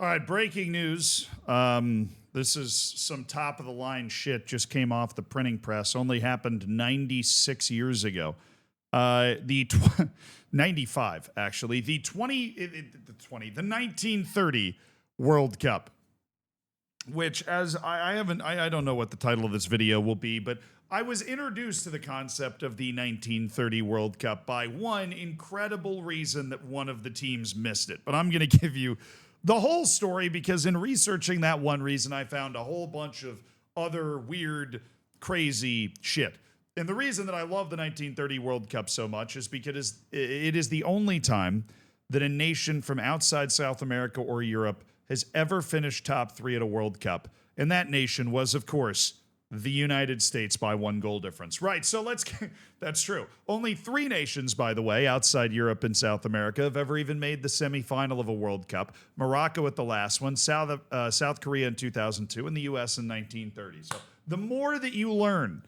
All right, breaking news. This is some top of the line shit. Just came off the printing press. Only happened 96 years ago. 95 actually. The 1930 World Cup, which as I don't know what the title of this video will be, but I was introduced to the concept of the 1930 World Cup by one incredible reason that one of the teams missed it. But I'm going to give you the whole story because in researching that one reason, I found a whole bunch of other weird, crazy shit. And the reason that I love the 1930 World Cup so much is because it is the only time that a nation from outside South America or Europe has ever finished top three at a World Cup. And that nation was, of course, the United States by 1 goal difference. Right, so that's true. Only 3 nations, by the way, outside Europe and South America have ever even made the semifinal of a World Cup. Morocco at the last one, South Korea in 2002, and the U.S. in 1930. So the more that you learn,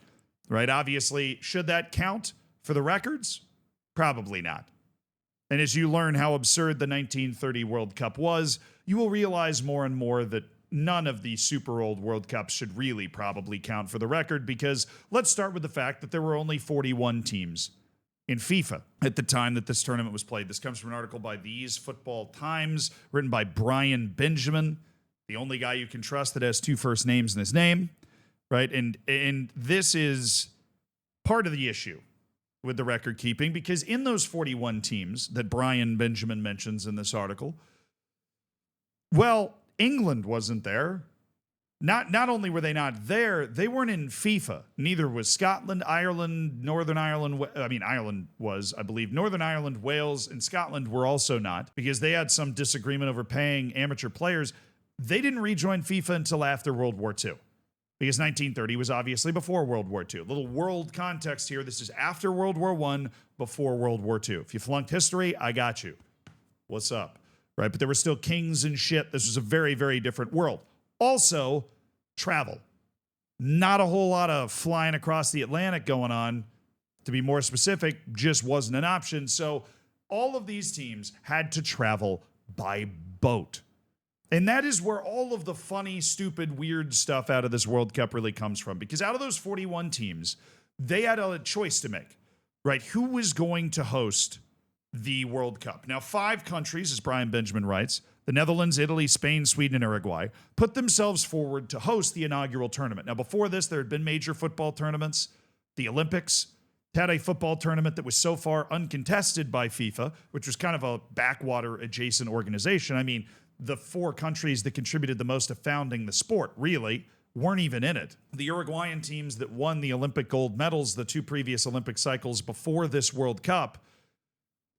right, obviously, should that count for the records? Probably not. And as you learn how absurd the 1930 World Cup was, you will realize more and more that none of the super old World Cups should really probably count for the record because let's start with the fact that there were only 41 teams in FIFA at the time that this tournament was played. This comes from an article by These Football Times, written by Brian Benjamin, the only guy you can trust that has 2 first names in his name, right? And this is part of the issue with the record keeping because in those 41 teams that Brian Benjamin mentions in this article, well, England wasn't there. Not only were they not there, they weren't in FIFA. Neither was Scotland, Ireland, Northern Ireland. Ireland was, I believe. Northern Ireland, Wales, and Scotland were also not because they had some disagreement over paying amateur players. They didn't rejoin FIFA until after World War II because 1930 was obviously before World War II. A little world context here. This is after World War I, before World War II. If you flunked history, I got you. What's up? Right, but there were still kings and shit. This was a very, very different world. Also, travel. Not a whole lot of flying across the Atlantic going on. To be more specific, just wasn't an option. So all of these teams had to travel by boat. And that is where all of the funny, stupid, weird stuff out of this World Cup really comes from. Because out of those 41 teams, they had a choice to make, right? Who was going to host the World Cup? Now, 5 countries, as Brian Benjamin writes, the Netherlands, Italy, Spain, Sweden, and Uruguay, put themselves forward to host the inaugural tournament. Now, before this, there had been major football tournaments. The Olympics had a football tournament that was so far uncontested by FIFA, which was kind of a backwater adjacent organization. I mean, the 4 countries that contributed the most to founding the sport, really, weren't even in it. The Uruguayan teams that won the Olympic gold medals the 2 previous Olympic cycles before this World Cup,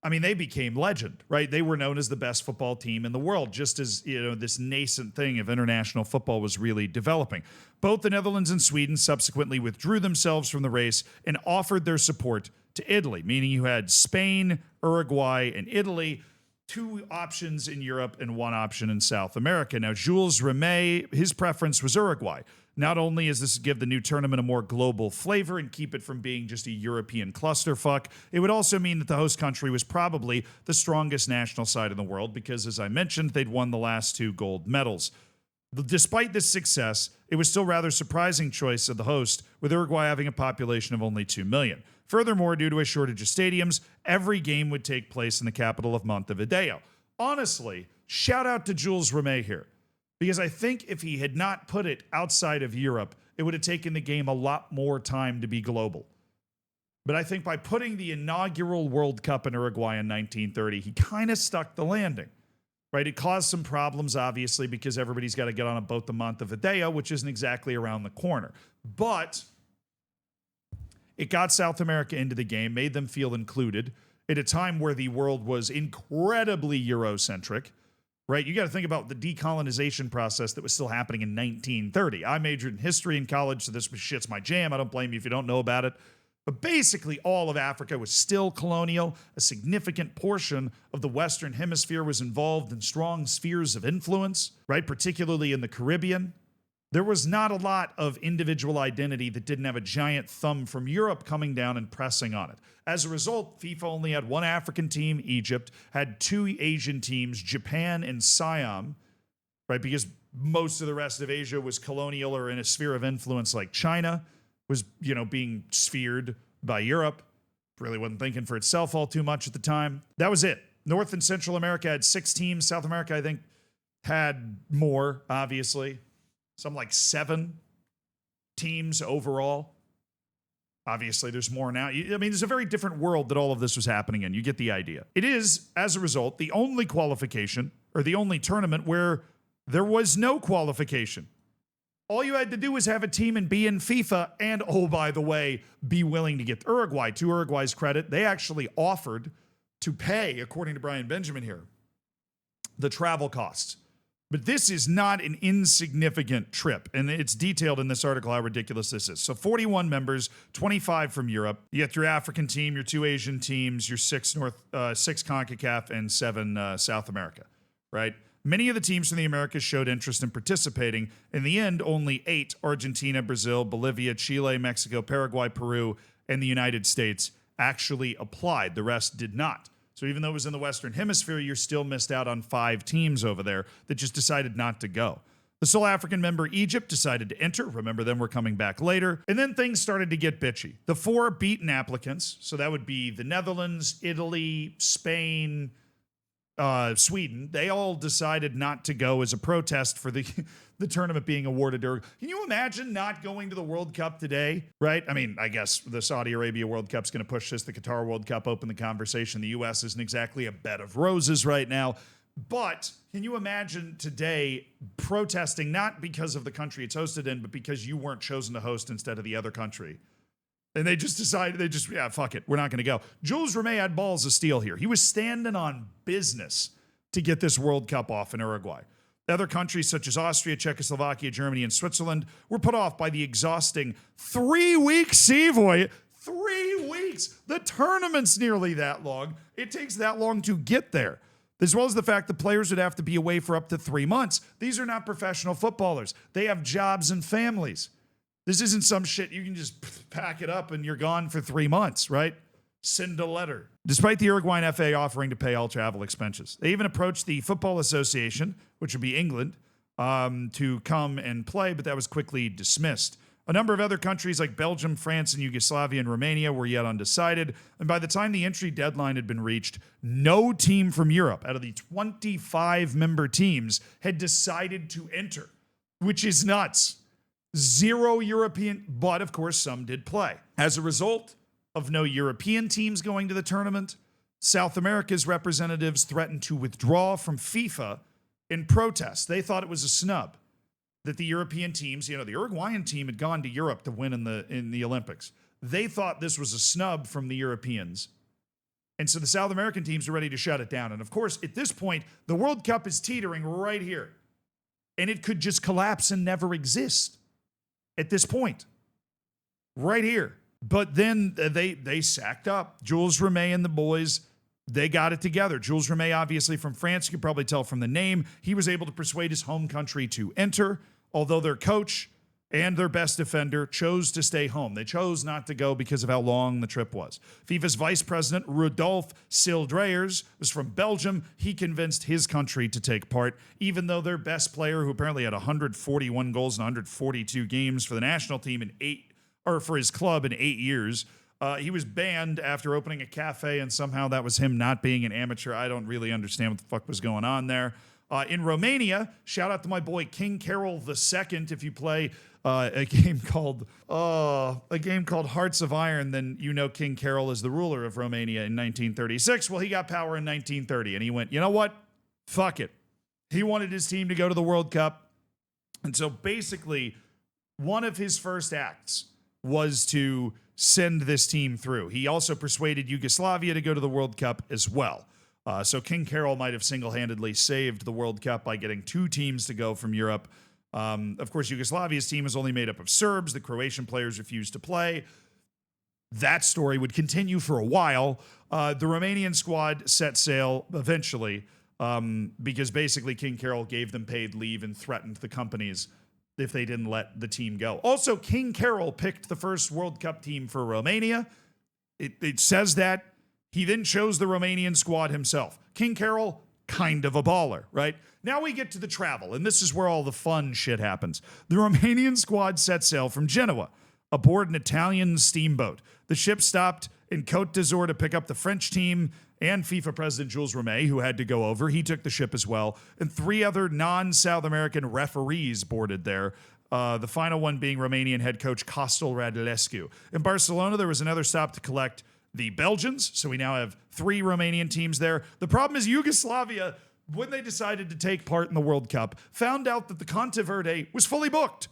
I mean, they became legend, right? They were known as the best football team in the world, just as, this nascent thing of international football was really developing. Both the Netherlands and Sweden subsequently withdrew themselves from the race and offered their support to Italy, meaning you had Spain, Uruguay, and Italy, 2 options in Europe and 1 option in South America. Now, Jules Rimet, his preference was Uruguay. Not only is this to give the new tournament a more global flavor and keep it from being just a European clusterfuck, it would also mean that the host country was probably the strongest national side in the world because, as I mentioned, they'd won the last 2 gold medals. Despite this success, it was still rather surprising choice of the host, with Uruguay having a population of only 2 million. Furthermore, due to a shortage of stadiums, every game would take place in the capital of Montevideo. Honestly, shout out to Jules Rimet here. Because I think if he had not put it outside of Europe, it would have taken the game a lot more time to be global. But I think by putting the inaugural World Cup in Uruguay in 1930, he kind of stuck the landing, right? It caused some problems, obviously, because everybody's got to get on a boat to Montevideo, which isn't exactly around the corner. But it got South America into the game, made them feel included at a time where the world was incredibly Eurocentric. Right, you got to think about the decolonization process that was still happening in 1930. I majored in history in college, so this shit's my jam. I don't blame you if you don't know about it. But basically, all of Africa was still colonial. A significant portion of the Western Hemisphere was involved in strong spheres of influence, right, particularly in the Caribbean. There was not a lot of individual identity that didn't have a giant thumb from Europe coming down and pressing on it. As a result, FIFA only had 1 African team, Egypt, had 2 Asian teams, Japan and Siam, right? Because most of the rest of Asia was colonial or in a sphere of influence like China was, being sphered by Europe. Really wasn't thinking for itself all too much at the time. That was it. North and Central America had 6 teams. South America, I think, had more, obviously. Some like 7 teams overall. Obviously, there's more now. There's a very different world that all of this was happening in. You get the idea. It is, as a result, the only qualification or the only tournament where there was no qualification. All you had to do was have a team and be in FIFA and, oh, by the way, be willing to get Uruguay. To Uruguay's credit, they actually offered to pay, according to Brian Benjamin here, the travel costs. But this is not an insignificant trip, and it's detailed in this article how ridiculous this is. So 41 members, 25 from Europe. You get your African team, your 2 Asian teams, your 6 CONCACAF, and 7 South America, right? Many of the teams from the Americas showed interest in participating. In the end, only 8, Argentina, Brazil, Bolivia, Chile, Mexico, Paraguay, Peru, and the United States, actually applied. The rest did not. So even though it was in the Western Hemisphere, you're still missed out on 5 teams over there that just decided not to go. The sole African member, Egypt, decided to enter. Remember them, we're coming back later. And then things started to get bitchy. The 4 beaten applicants, so that would be the Netherlands, Italy, Spain, Sweden, they all decided not to go as a protest for the tournament being awarded. Can you imagine not going to the World Cup today, right? I guess the Saudi Arabia World Cup's going to push this. The Qatar World Cup opened the conversation. The U.S. isn't exactly a bed of roses right now. But can you imagine today protesting not because of the country it's hosted in, but because you weren't chosen to host instead of the other country? And they just decided, fuck it, we're not going to go. Jules Rimet had balls of steel here. He was standing on business to get this World Cup off in Uruguay. Other countries such as Austria, Czechoslovakia, Germany, and Switzerland were put off by the exhausting 3-week sea voyage. 3 weeks! The tournament's nearly that long. It takes that long to get there. As well as the fact that players would have to be away for up to 3 months. These are not professional footballers. They have jobs and families. This isn't some shit you can just pack it up and you're gone for 3 months, right? Send a letter. Despite the Uruguayan FA offering to pay all travel expenses, they even approached the Football Association, which would be England, to come and play, but that was quickly dismissed. A number of other countries like Belgium, France, and Yugoslavia and Romania were yet undecided, and by the time the entry deadline had been reached, no team from Europe out of the 25 member teams had decided to enter, which is nuts. 0 European, but of course some did play. As a result of no European teams going to the tournament, South America's representatives threatened to withdraw from FIFA in protest. They thought it was a snub that the European teams, the Uruguayan team had gone to Europe to win in the Olympics. They thought this was a snub from the Europeans. And so the South American teams were ready to shut it down. And of course, at this point, the World Cup is teetering right here. And it could just collapse and never exist. At this point, right here. But then they sacked up. Jules Rimet and the boys, they got it together. Jules Rimet, obviously from France, you could probably tell from the name, he was able to persuade his home country to enter, although their coach and their best defender chose to stay home. They chose not to go because of how long the trip was. FIFA's vice president, Rodolphe Sildreyers, was from Belgium. He convinced his country to take part, even though their best player, who apparently had 141 goals in 142 games for the national team for his club in 8 years, he was banned after opening a cafe, and somehow that was him not being an amateur. I don't really understand what the fuck was going on there. In Romania, shout out to my boy King Carol II. If you play a game called Hearts of Iron, then you know King Carol is the ruler of Romania in 1936. Well, he got power in 1930, and he went, you know what? Fuck it. He wanted his team to go to the World Cup. And so basically, one of his first acts was to send this team through. He also persuaded Yugoslavia to go to the World Cup as well. So King Carol might have single-handedly saved the World Cup by getting 2 teams to go from Europe. Of course, Yugoslavia's team is only made up of Serbs. The Croatian players refused to play. That story would continue for a while. The Romanian squad set sail eventually because basically King Carol gave them paid leave and threatened the companies if they didn't let the team go. Also, King Carol picked the first World Cup team for Romania. It says that. He then chose the Romanian squad himself. King Carol kind of a baller, right? Now we get to the travel, and this is where all the fun shit happens. The Romanian squad set sail from Genoa aboard an Italian steamboat. The ship stopped in Côte d'Azur to pick up the French team and FIFA president Jules Rimet, who had to go over. He took the ship as well, and 3 other non-South American referees boarded there. The final one being Romanian head coach Costel Radulescu. In Barcelona, there was another stop to collect the Belgians, so we now have 3 Romanian teams there. The problem is Yugoslavia, when they decided to take part in the World Cup, found out that the Conte Verde was fully booked.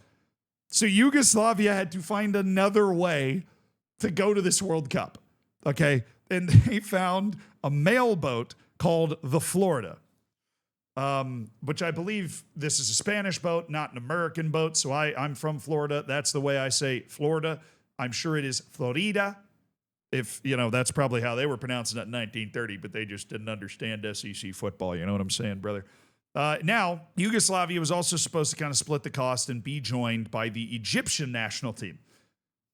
So Yugoslavia had to find another way to go to this World Cup, okay? And they found a mail boat called the Florida, which I believe this is a Spanish boat, not an American boat. So I'm from Florida. That's the way I say Florida. I'm sure it is Florida. If, that's probably how they were pronouncing it in 1930, but they just didn't understand SEC football. You know what I'm saying, brother? Now, Yugoslavia was also supposed to kind of split the cost and be joined by the Egyptian national team.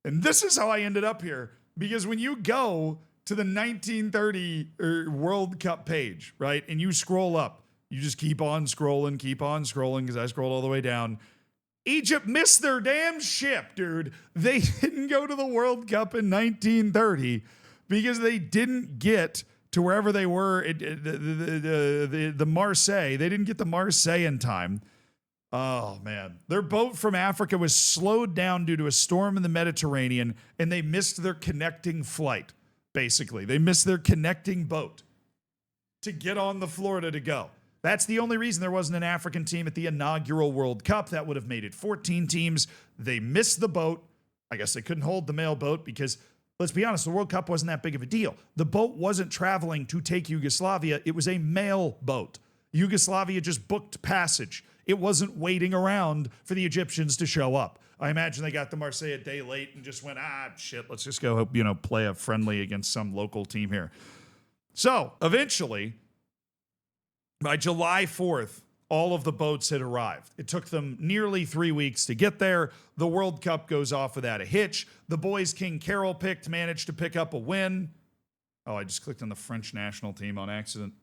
And this is how I ended up here, because when you go to the 1930 World Cup page, right, and you scroll up, you just keep on scrolling, because I scrolled all the way down. Egypt missed their damn ship, dude. They didn't go to the World Cup in 1930 because they didn't get to wherever they were, the Marseille. They didn't get to Marseille in time. Oh, man. Their boat from Africa was slowed down due to a storm in the Mediterranean, and they missed their connecting flight, basically. They missed their connecting boat to get on the Florida to go. That's the only reason there wasn't an African team at the inaugural World Cup. That would have made it 14 teams. They missed the boat. I guess they couldn't hold the mail boat because, let's be honest, the World Cup wasn't that big of a deal. The boat wasn't traveling to take Yugoslavia. It was a mail boat. Yugoslavia just booked passage. It wasn't waiting around for the Egyptians to show up. I imagine they got to Marseille a day late and just went, shit, let's just go, play a friendly against some local team here. So, eventually, by July 4th, all of the boats had arrived. It took them nearly 3 weeks to get there. The World Cup goes off without a hitch. The boys King Carroll picked managed to pick up a win. Oh, I just clicked on the French national team on accident.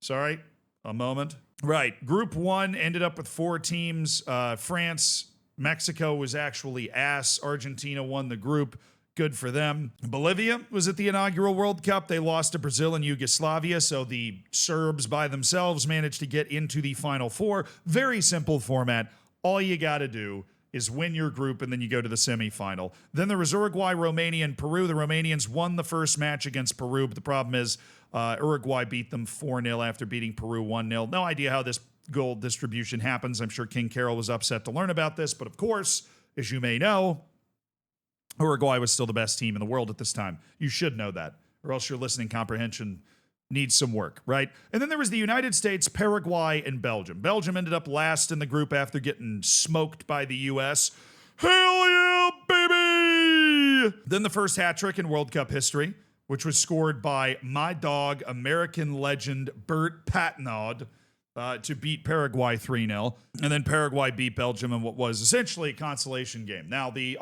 Sorry, a moment. Right, Group 1 ended up with 4 teams. France, Mexico was actually ass. Argentina won the group. Good for them. Bolivia was at the inaugural World Cup. They lost to Brazil and Yugoslavia, so the Serbs by themselves managed to get into the Final Four. Very simple format. All you got to do is win your group, and then you go to the semifinal. Then there was Uruguay, Romania, and Peru. The Romanians won the first match against Peru, but the problem is Uruguay beat them 4-0 after beating Peru 1-0. No idea how this goal distribution happens. I'm sure King Carroll was upset to learn about this, but of course, as you may know, Uruguay was still the best team in the world at this time. You should know that, or else your listening comprehension needs some work, right? And then there was the United States, Paraguay, and Belgium. Belgium ended up last in the group after getting smoked by the U.S. Hell yeah, baby! Then the first hat trick in World Cup history, which was scored by my dog, American legend Bert Patnaud, to beat Paraguay 3-0. And then Paraguay beat Belgium in what was essentially a consolation game. Now, the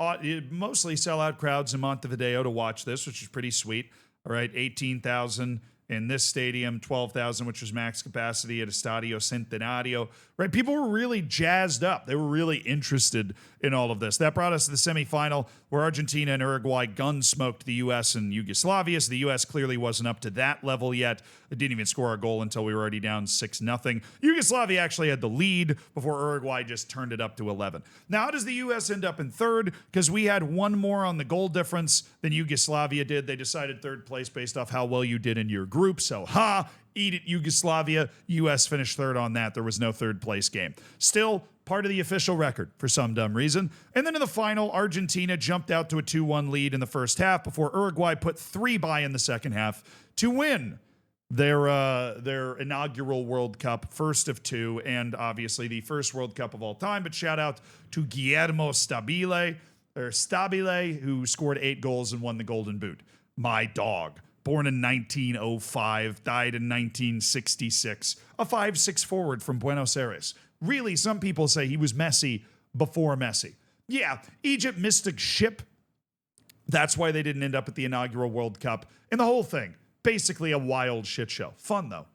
mostly sellout crowds in Montevideo to watch this, which is pretty sweet. All right, 18,000 in this stadium, 12,000, which was max capacity at Estadio Centenario. Right, people were really jazzed up. They were really interested in all of this. That brought us to the semifinal, where Argentina and Uruguay gunsmoked the U.S. and Yugoslavia. So the U.S. clearly wasn't up to that level yet. It didn't even score a goal until we were already down 6-0. Yugoslavia actually had the lead before Uruguay just turned it up to 11. Now, how does the U.S. end up in third? Because we had one more on the goal difference than Yugoslavia did. They decided third place based off how well you did in your group. So, eat it, Yugoslavia. U.S. finished third on that. There was no third place game. Still part of the official record for some dumb reason. And then in the final, Argentina jumped out to a 2-1 lead in the first half before Uruguay put 3 by in the second half to win their inaugural World Cup, first of 2, and obviously the first World Cup of all time. But shout out to Guillermo Stabile, who scored 8 goals and won the Golden Boot. My dog. Born in 1905, died in 1966. A 5'6" forward from Buenos Aires. Really, some people say he was Messi before Messi. Yeah, Egypt missed a ship. That's why they didn't end up at the inaugural World Cup. And the whole thing, basically a wild shit show. Fun, though.